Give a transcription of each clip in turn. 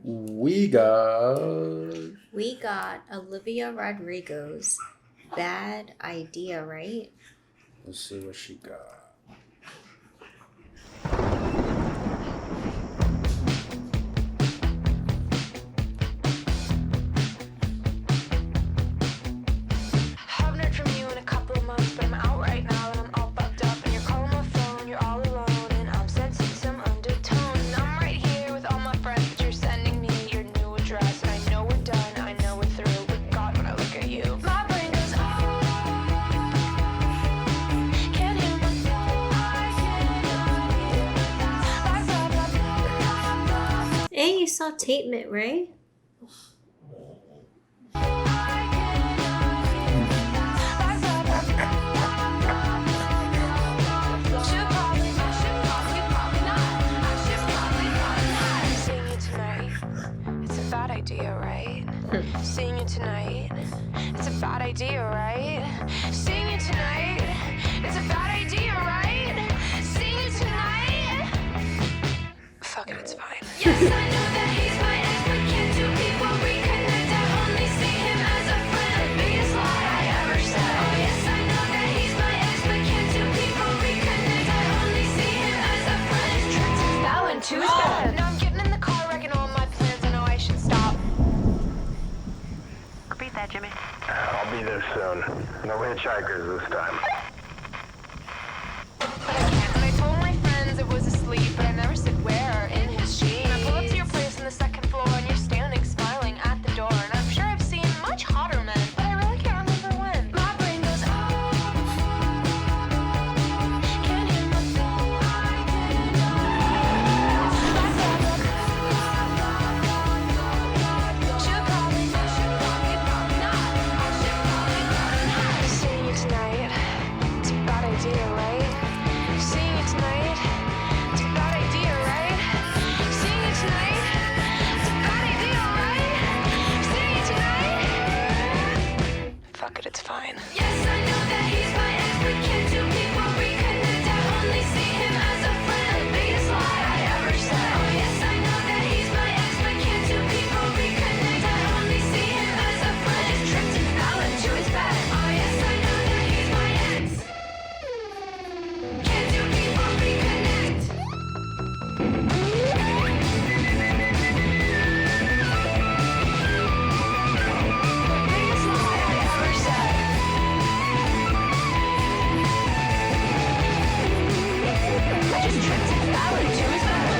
We got. We got Olivia Rodrigo's Bad Idea, right? Let's see what she got. Haven't heard from you in a couple of months, but I'm out right now and I'm all fucked up. And you're calling my phone, you're all alone, and I'm sensing some undertone. And I'm right here with all my friends, but you're sending me your new address. And I know we're done, I know we're through, but God, when I look at you, my brain goes, oh, can't hear myself, I cannot hear. Hey, you saw Tape It, right? Seeing you tonight, it's a bad idea, right? Seeing you tonight, it's a bad idea, right? Seeing you tonight. Fuck it, it's fine. Yes, I know that he's my ex, but can't two people reconnect? I only see him as a friend. The biggest lie I ever said. Oh yes, I know that he's my ex, but can't two people reconnect? I only see him as a friend. His tricks and fell into his bed. Now I'm getting in the car, wrecking all my plans. I know I should stop. Repeat that, Jimmy. I'll be there soon. No hitchhikers this time. But I can't. And I told my friends it was asleep, but I never said where. In his sheet. And I pull up to your place on the second floor, and you're standing smiling at the door. And I'm sure I've seen much hotter men, but I really can't remember when. My brain goes, oh, can't hear myself, I cannot. Should probably not. Seeing you tonight, it's a bad idea, right? Seeing you tonight, it's a bad idea, right? Seeing you tonight, it's a bad idea, right? Seeing you tonight. Fuck it, it's fine. Yes, I know that he's my ex, but can't two people reconnect? I only see him as a friend. The biggest lie I ever said. Oh yes, I know that he's my ex, but can't two people reconnect? I only see him as a friend. His tricks and fell into his bed. Oh yes, I know that he's my ex. Can't two people reconnect? The biggest lie I ever said. I just tripped and fell into his bed.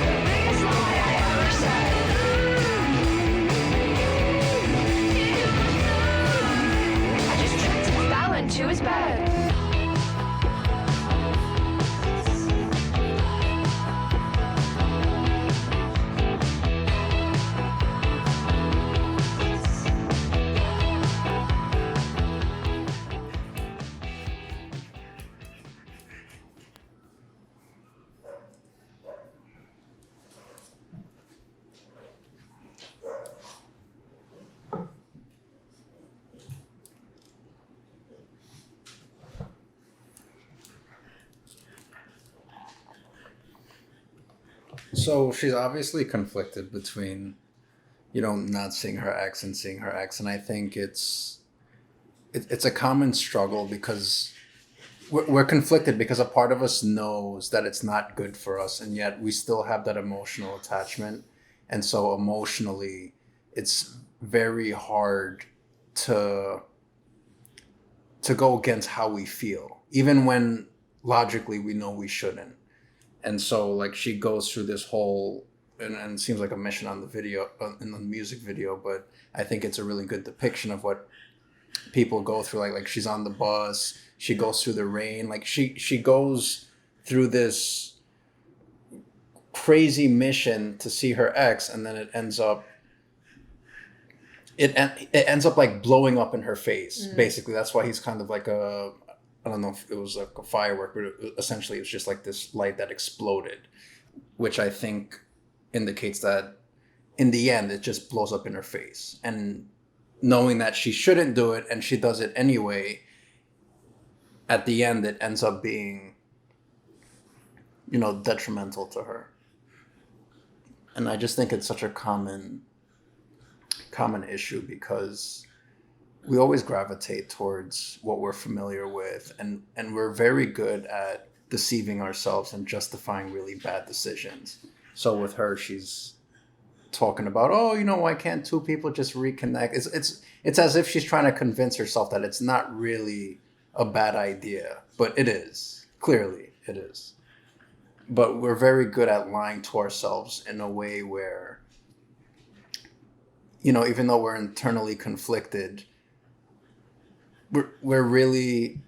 The biggest lie I ever said. I just tripped and fell into his bed. So she's obviously conflicted between, not seeing her ex and seeing her ex, and I think it's a common struggle because we're conflicted because a part of us knows that it's not good for us, and yet we still have that emotional attachment, and so emotionally, it's very hard to go against how we feel, even when logically we know we shouldn't. And so like she goes through this whole and it seems like a mission on the video in the music video, but I think it's a really good depiction of what people go through. Like she's on the bus, she goes through the rain, like she goes through this crazy mission to see her ex, and then it ends up like blowing up in her face. Basically that's why he's kind of like I don't know if it was like a firework, but essentially it was just like this light that exploded, which I think indicates that in the end it just blows up in her face. And knowing that she shouldn't do it and she does it anyway, at the end it ends up being detrimental to her. And I just think it's such a common issue because we always gravitate towards what we're familiar with, and we're very good at deceiving ourselves and justifying really bad decisions. So with her, she's talking about, oh, why can't two people just reconnect? It's as if she's trying to convince herself that it's not really a bad idea, but it is. Clearly, it is. But we're very good at lying to ourselves in a way where, even though we're internally conflicted, we're really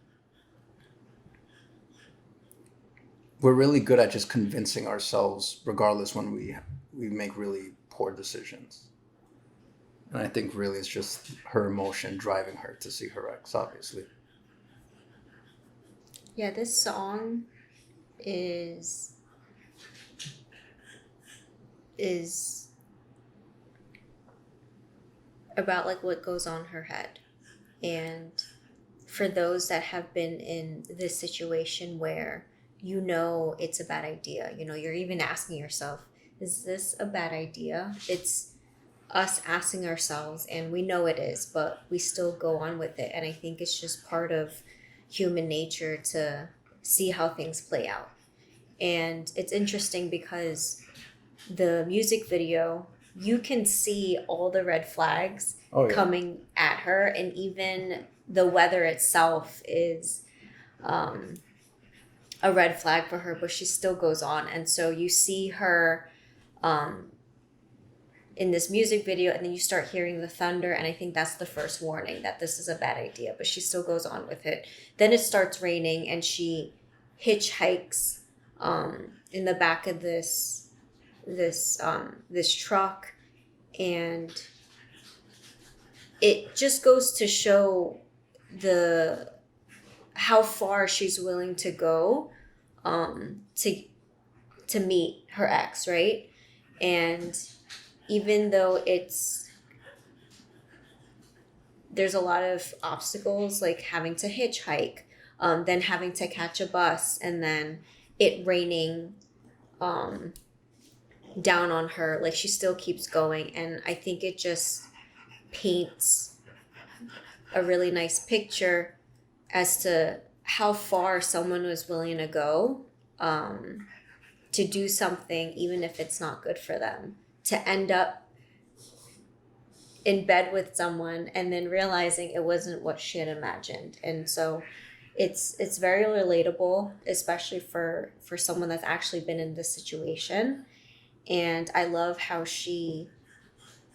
good at just convincing ourselves, regardless, when we make really poor decisions. And I think really it's just her emotion driving her to see her ex, obviously. Yeah, this song is about like what goes on her head. And for those that have been in this situation where it's a bad idea, you're even asking yourself, is this a bad idea? It's us asking ourselves, and we know it is, but we still go on with it. And I think it's just part of human nature to see how things play out. And it's interesting because the music video, you can see all the red flags coming at her, and even the weather itself is a red flag for her, but she still goes on. And so you see her in this music video, and then you start hearing the thunder, and I think that's the first warning that this is a bad idea, but she still goes on with it. Then it starts raining, and she hitchhikes in the back of this truck, and it just goes to show how far she's willing to go to meet her ex, right? And even though there's a lot of obstacles, like having to hitchhike, then having to catch a bus, and then it raining down on her, like she still keeps going. And I think it just paints a really nice picture as to how far someone was willing to go to do something, even if it's not good for them, to end up in bed with someone and then realizing it wasn't what she had imagined. And so it's very relatable, especially for someone that's actually been in this situation. And I love how she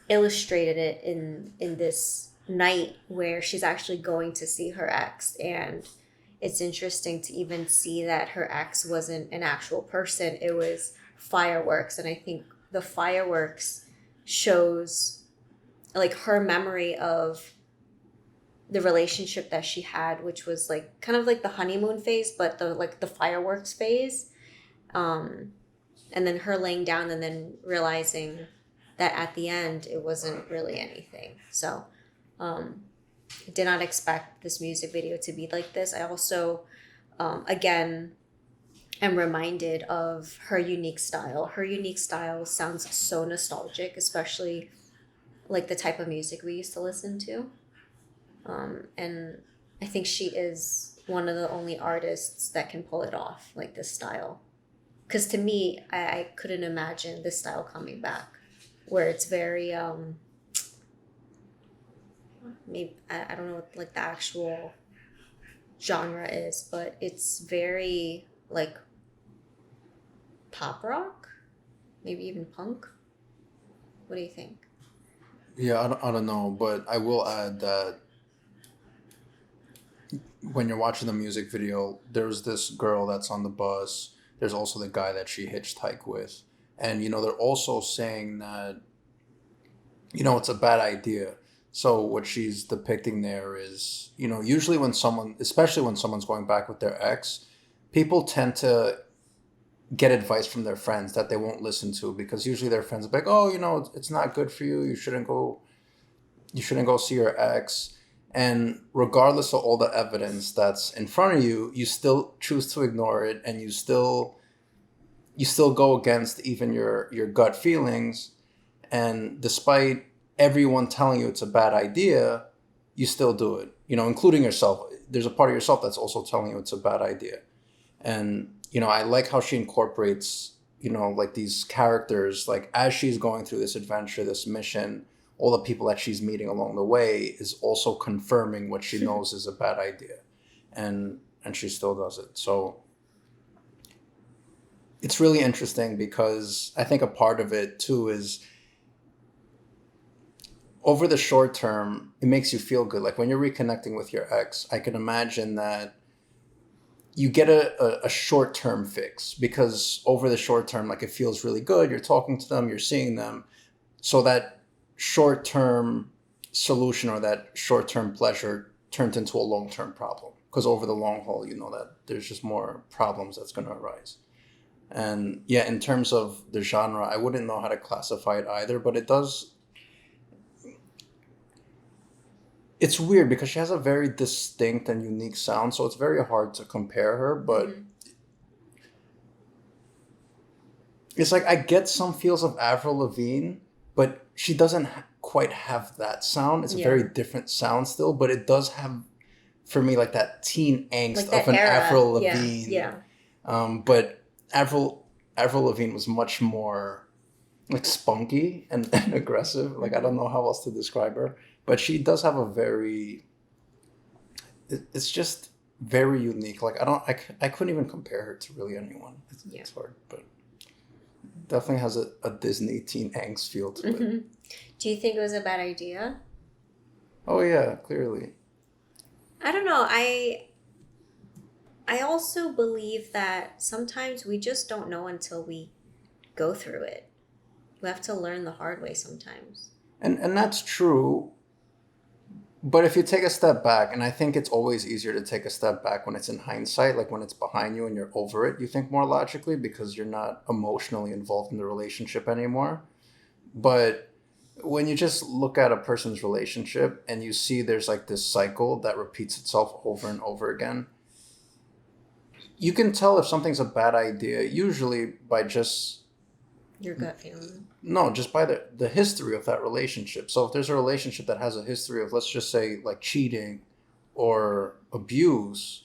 illustrated it in this night where she's actually going to see her ex. And it's interesting to even see that her ex wasn't an actual person. It was fireworks. And I think the fireworks shows like her memory of the relationship that she had, which was like kind of like the honeymoon phase, but the fireworks phase. And then her laying down and then realizing that at the end it wasn't really anything. So I did not expect this music video to be like this. I also, again, am reminded of her unique style. Her unique style sounds so nostalgic, especially like the type of music we used to listen to. And I think she is one of the only artists that can pull it off, like this style. Because to me, I couldn't imagine this style coming back, where it's very, maybe, I don't know what like the actual genre is, but it's very like pop rock, maybe even punk. What do you think? Yeah, I don't know, but I will add that when you're watching the music video, there's this girl that's on the bus. There's also the guy that she hitchhiked with. And, they're also saying that, it's a bad idea. So what she's depicting there is, usually especially when someone's going back with their ex, people tend to get advice from their friends that they won't listen to, because usually their friends are like, oh, it's not good for you. You shouldn't go see your ex. And regardless of all the evidence that's in front of you, you still choose to ignore it, and you still you still go against even your gut feelings, and despite everyone telling you it's a bad idea, you still do it, including yourself. There's a part of yourself that's also telling you it's a bad idea. And I like how she incorporates like these characters, like as she's going through this adventure, this mission, all the people that she's meeting along the way is also confirming what she knows is a bad idea, and she still does it. So it's really interesting, because I think a part of it too is, over the short term, it makes you feel good. Like when you're reconnecting with your ex, I can imagine that you get a short-term fix, because over the short term, like it feels really good. You're talking to them, you're seeing them. So that short-term solution or that short-term pleasure turns into a long-term problem, because over the long haul, you know that there's just more problems that's going to arise. And yeah, in terms of the genre, I wouldn't know how to classify it either, but it's weird because she has a very distinct and unique sound, so it's very hard to compare her, but it's like I get some feels of Avril Lavigne, but she doesn't quite have that sound. It's a very different sound still, but it does have, for me, like that teen angst Like that of an era. Avril Lavigne. Yeah. But Avril Lavigne was much more like spunky and aggressive. Like I don't know how else to describe her, but she does have a very. It's just very unique. Like I couldn't even compare her to really anyone. It's hard, but definitely has a Disney teen angst feel to it. Do you think it was a bad idea? Oh yeah, clearly. I don't know. I also believe that sometimes we just don't know until we go through it. We have to learn the hard way sometimes. And that's true. But if you take a step back, and I think it's always easier to take a step back when it's in hindsight, like when it's behind you and you're over it, you think more logically because you're not emotionally involved in the relationship anymore. But when you just look at a person's relationship and you see there's like this cycle that repeats itself over and over again, you can tell if something's a bad idea, usually by just Your gut feeling. no, just by the history of that relationship. So if there's a relationship that has a history of, let's just say, like cheating or abuse,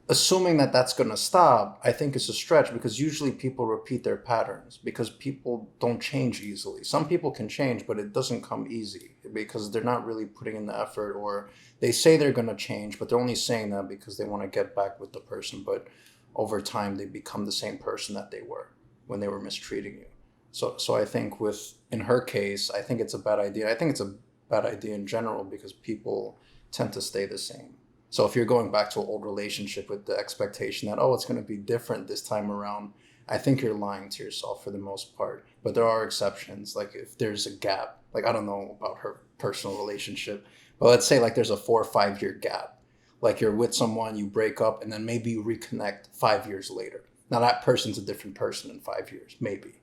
assuming that that's going to stop, I think is a stretch, because usually people repeat their patterns because people don't change easily. Some people can change, but it doesn't come easy because they're not really putting in the effort, or they say they're going to change, but they're only saying that because they want to get back with the person. But over time, they become the same person that they were when they were mistreating you. So I think in her case, I think it's a bad idea. I think it's a bad idea in general because people tend to stay the same. So if you're going back to an old relationship with the expectation that, oh, it's going to be different this time around, I think you're lying to yourself for the most part. But there are exceptions. Like if there's a gap, like I don't know about her personal relationship, but let's say like there's a 4 or 5 year gap. Like you're with someone, you break up, and then maybe you reconnect 5 years later. Now that person's a different person in 5 years, maybe.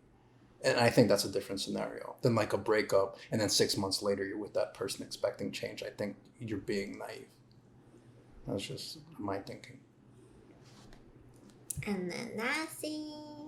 And I think that's a different scenario than like a breakup and then 6 months later you're with that person expecting change. I think you're being naive. That's just my thinking. And then last scene.